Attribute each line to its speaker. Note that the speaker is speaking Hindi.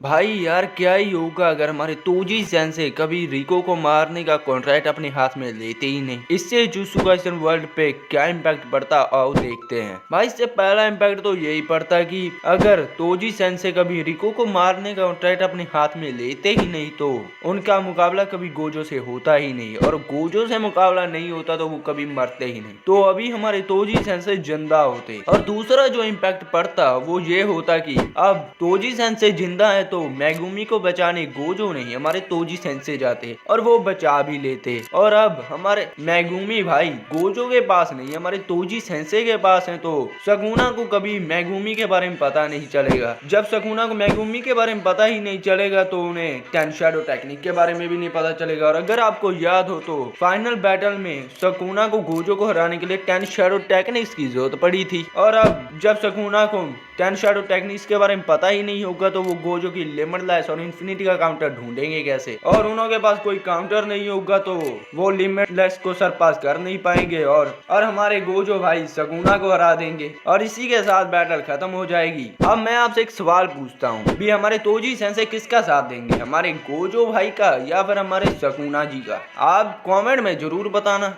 Speaker 1: भाई यार क्या ही होगा अगर हमारे तोजी सेंसे कभी रिको को मारने का कॉन्ट्रैक्ट अपने हाथ में लेते ही नहीं। इससे जुत्सु काइसन वर्ल्ड पे क्या इम्पैक्ट पड़ता आओ देखते हैं। भाई इससे पहला इम्पैक्ट तो यही पड़ता कि अगर तोजी सेंसे कभी रिको को मारने का कॉन्ट्रैक्ट अपने हाथ में लेते ही नहीं तो उनका मुकाबला कभी गोजो से होता ही नहीं, और गोजो से मुकाबला नहीं होता तो वो कभी मरते ही नहीं। तो अभी हमारे तोजी सेंसे जिंदा होते। और दूसरा जो इम्पैक्ट पड़ता वो ये होता कि अब तोजी सेंसे जिंदा है तो मेगुमी को बचाने गोजो नहीं हमारे तोजी सेंसे जाते और वो बचा भी लेते। और अब हमारे मेगुमी भाई गोजो के पास नहीं हमारे तोजी सेंसे के पास है, तो सकुना को कभी मेगुमी के बारे में पता नहीं चलेगा। जब सकुना को मेगुमी के बारे में पता ही नहीं चलेगा तो उन्हें टेन शैडो टेक्निक के बारे में भी नहीं पता चलेगा। और अगर आपको याद हो तो फाइनल बैटल में सकुना को गोजो को हराने के लिए टेन शैडो टेक्निक्स की जरूरत पड़ी थी। और अब जब सकुना को टेन शैडो टेक्निक्स के बारे में पता ही नहीं होगा तो वो गोजो की लिमिटलेस और इन्फिनिटी का काउंटर ढूंढेंगे कैसे, और उनके पास कोई काउंटर नहीं होगा तो वो लिमिटलेस को सरपास कर नहीं पाएंगे और हमारे गोजो भाई सकुना को हरा देंगे और इसी के साथ बैटल खत्म हो जाएगी। अब मैं आपसे एक सवाल पूछता हूँ भी हमारे तोजी सेंसे किसका साथ देंगे, हमारे गोजो भाई का या फिर हमारे सकुना जी का? आप कमेंट में जरूर बताना।